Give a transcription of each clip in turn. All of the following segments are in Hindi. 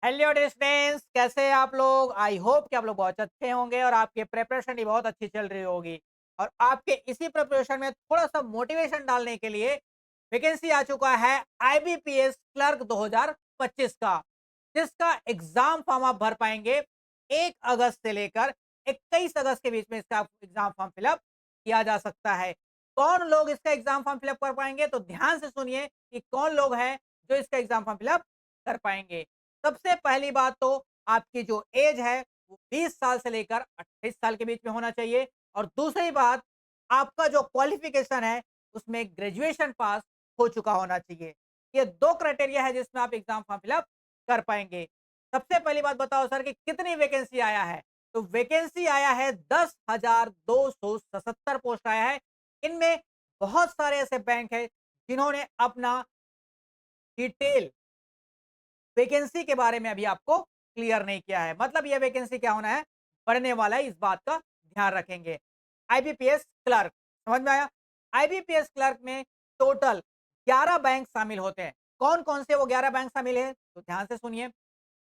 हेलो डियर स्टूडेंट्स, कैसे हैं आप लोग? आई होप कि आप लोग बहुत अच्छे होंगे और आपकी प्रिपरेशन भी बहुत अच्छी चल रही होगी। और आपके इसी प्रिपरेशन में थोड़ा सा मोटिवेशन डालने के लिए वैकेंसी आ चुका है आईबीपीएस क्लर्क 2025 का, जिसका एग्जाम फॉर्म आप भर पाएंगे 1 अगस्त से लेकर 21 अगस्त के बीच में। इसका एग्जाम फॉर्म फिलअप किया जा सकता है। कौन लोग इसका एग्जाम फॉर्म फिलअप कर पाएंगे? तो ध्यान से सुनिए कि कौन लोग हैं जो इसका एग्जाम फॉर्म फिलअप कर पाएंगे। सबसे पहली बात तो आपकी जो एज है वो 20 साल से लेकर 28 साल के बीच में होना चाहिए। और दूसरी बात, आपका जो क्वालिफिकेशन है उसमें ग्रेजुएशन पास हो चुका होना चाहिए। ये 2 क्राइटेरिया है जिसमें आप एग्जाम फॉर्म फिलअप कर पाएंगे। सबसे पहली बात बताओ सर कि कितनी वैकेंसी आया है? तो वैकेंसी आया है 10,277 पोस्ट आया है। इनमें बहुत सारे ऐसे बैंक है जिन्होंने अपना डिटेल वैकेंसी के बारे में अभी आपको क्लियर नहीं किया है। मतलब ये वैकेंसी क्या होना है, बढ़ने वाला है, इस बात का ध्यान रखेंगे। आईबीपीएस क्लर्क, समझ में आया? आईबीपीएस क्लर्क में टोटल 11 बैंक शामिल होते हैं। कौन कौन से वो 11 बैंक शामिल है? तो ध्यान से सुनिए।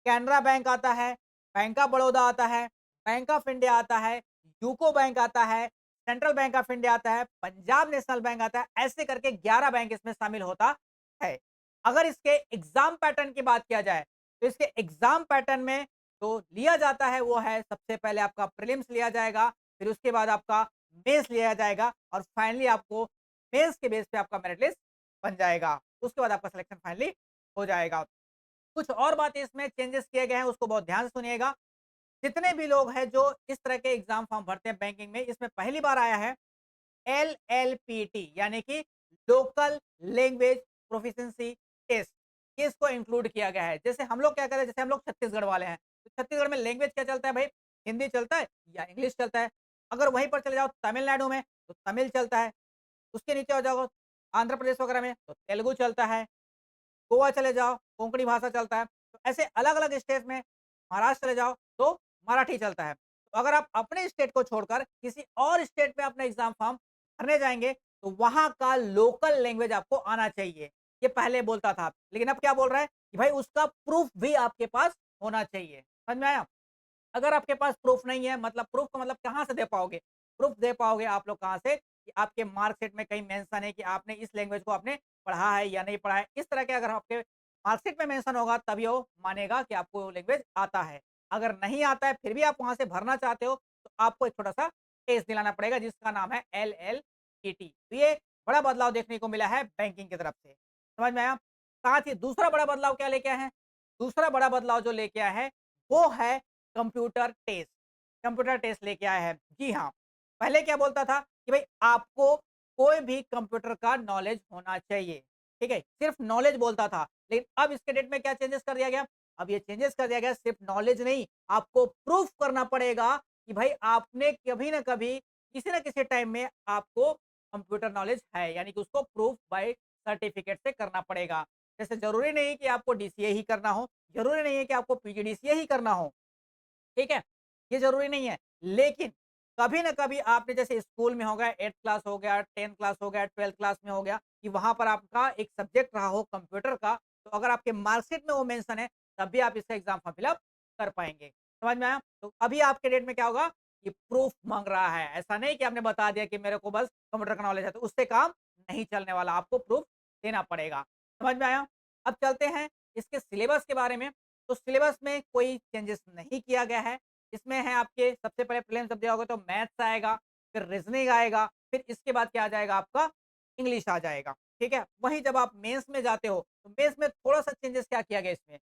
कैनरा बैंक आता है, बैंक ऑफ बड़ौदा आता है, बैंक ऑफ इंडिया आता है, यूको बैंक आता है, सेंट्रल बैंक ऑफ इंडिया आता है, पंजाब नेशनल बैंक आता है। ऐसे करके 11 बैंक इसमें शामिल होता है। अगर इसके एग्जाम पैटर्न की बात किया जाए तो इसके एग्जाम पैटर्न में जो लिया जाता है वो है, सबसे पहले आपका प्रीलिम्स लिया जाएगा, फिर उसके बाद आपका मेंस लिया जाएगा और फाइनली आपको मेंस के बेस पे आपका मेरिट लिस्ट बन जाएगा। उसके बाद आपका सिलेक्शन फाइनली हो जाएगा। कुछ और बातें इसमें चेंजेस किए गए हैं, उसको बहुत ध्यान से सुनिएगा। जितने भी लोग हैं जो इस तरह के एग्जाम फॉर्म भरते हैं बैंकिंग में, इसमें पहली बार आया है एलएलपीटी यानी कि लोकल लैंग्वेज प्रोफिशिएंसी टेस्ट। ये इसको इंक्लूड किया गया है। जैसे हम लोग क्या करते हैं, जैसे हम लोग छत्तीसगढ़ वाले हैं, तो छत्तीसगढ़ में लैंग्वेज क्या चलता है भाई? हिंदी चलता है या इंग्लिश चलता है। अगर वहीं पर चले जाओ तमिलनाडु में तो तमिल चलता है। उसके नीचे हो जाओ आंध्र प्रदेश वगैरह में तो तेलुगु चलता है। गोवा चले जाओ, कोंकणी भाषा चलता है। तो ऐसे अलग-अलग स्टेट में, महाराष्ट्र चले जाओ तो मराठी चलता है। तो अगर आप अपने स्टेट को छोड़कर किसी और स्टेट में अपना एग्ज़ाम फॉर्म भरने जाएँगे, तो वहाँ का लोकल लैंग्वेज आपको आना चाहिए। ये पहले बोलता था, लेकिन अब क्या बोल रहा है कि भाई उसका प्रूफ भी आपके पास होना चाहिए। समझ में आया? अगर आपके पास प्रूफ नहीं है, मतलब प्रूफ का मतलब कहाँ से दे पाओगे? प्रूफ दे पाओगे आप लोग कहाँ से? कि आपके मार्कशीट में कहीं मेंशन है कि आपने इस लैंग्वेज को आपने पढ़ा है या नहीं पढ़ा है। इस तरह के अगर आपके मार्कशीट में मेंशन होगा तभी वो मानेगा कि आपको वो लैंग्वेज आता है। अगर नहीं आता है फिर भी आप वहाँ से भरना चाहते हो तो आपको एक छोटा-सा टेस्ट दिलाना पड़ेगा जिसका नाम है एलएलटीटी। तो ये बड़ा बदलाव देखने को मिला है बैंकिंग की तरफ से। समझ में आया? साथ ही दूसरा बड़ा बदलाव क्या लेके आए हैं? दूसरा बड़ा बदलाव जो लेके आए हैं वो है कंप्यूटर टेस्ट। कंप्यूटर टेस्ट लेके आया है। जी हाँ, पहले क्या बोलता था कि भाई आपको कोई भी कंप्यूटर का नॉलेज होना चाहिए, ठीक है? सिर्फ नॉलेज बोलता था, लेकिन अब इसके डेट में क्या चेंजेस कर दिया गया? अब ये चेंजेस कर दिया गया, सिर्फ नॉलेज नहीं, आपको प्रूफ करना पड़ेगा कि भाई आपने कभी ना कभी, किसी ना किसी टाइम में आपको कंप्यूटर नॉलेज है, यानी कि उसको प्रूफ बाय सर्टिफिकेट से करना पड़ेगा। जैसे ज़रूरी नहीं कि आपको डीसीए ही करना हो, ज़रूरी नहीं है कि आपको पीजीडीसीए ही करना हो। ठीक है? ये ज़रूरी नहीं है। लेकिन कभी न कभी आपने जैसे स्कूल में हो गया, 8th क्लास हो गया, 10th क्लास हो गया, 12th क्लास में हो गया कि वहाँ पर आपका एक सब्जेक्ट रहा हो कंप्यूटर का, तो अगर आपके मार्कशीट में वो मेंशन है, तब भी आप इसका एग्ज़ाम फॉर्म फिल अप कर पाएँगे। समझ में आया? तो अभी आपके डेट में क्या होगा कि प्रूफ माँग रहा है। ऐसा नहीं कि आपने बता दिया कि मेरे को बस कंप्यूटर का नॉलेज है, तो उससे काम नहीं चलने वाला, आपको प्रूफ देना पड़ेगा। समझ में आया? अब चलते हैं इसके सिलेबस के बारे में। तो सिलेबस में कोई चेंजेस नहीं किया गया है। इसमें है आपके सबसे पहले प्रीलिम्स जब दिया होगा तो मैथ्स आएगा, फिर रीजनिंग आएगा, फिर इसके बाद क्या आ जाएगा आपका इंग्लिश आ जाएगा, ठीक है? वहीं जब आप मेंस में जाते हो, तो मेंस में थोड़ा-सा चेंजेस क्या किया गया इसमें?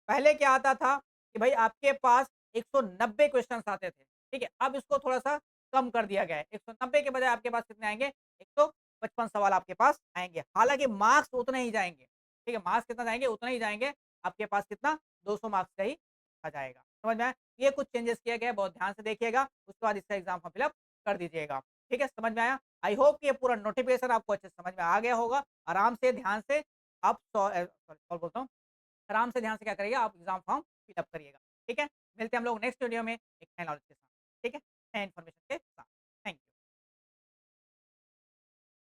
पहले क्या आता था कि भाई आपके पास 190 क्वेश्चन्स आते थे, ठीक है? अब इसको थोड़ा-सा कम कर दिया गया है। 190 के बजाय आपके पास कितने आएँगे? 155 सवाल आपके पास आएँगे। हालाँकि मार्क्स उतने ही जाएँगे, ठीक है? मार्क्स कितना जाएँगे? उतने ही जाएँगे। आपके पास कितना? 200 मार्क्स का ही आ जाएगा। समझ में आया? ये कुछ चेंजेस किए गए हैं, बहुत ध्यान से देखिएगा, उसके बाद इसका एग्ज़ाम फॉर्म फिल अप कर दीजिएगा। ठीक है? समझ में आया? आई होप कि ये पूरा नोटिफ़िकेशन आपको अच्छे से समझ में आ गया होगा। आराम से, ध्यान से आप सॉरी क्या बोलता हूँ, आराम से ध्यान से क्या करिएगा, आप एग्ज़ाम फॉर्म फिल अप करिएगा। ठीक है? मिलते हैं हम लोग नेक्स्ट वीडियो में एक नए नॉलेज के साथ। ठीक है? नए इन्फॉर्मेशन के साथ। Thank you.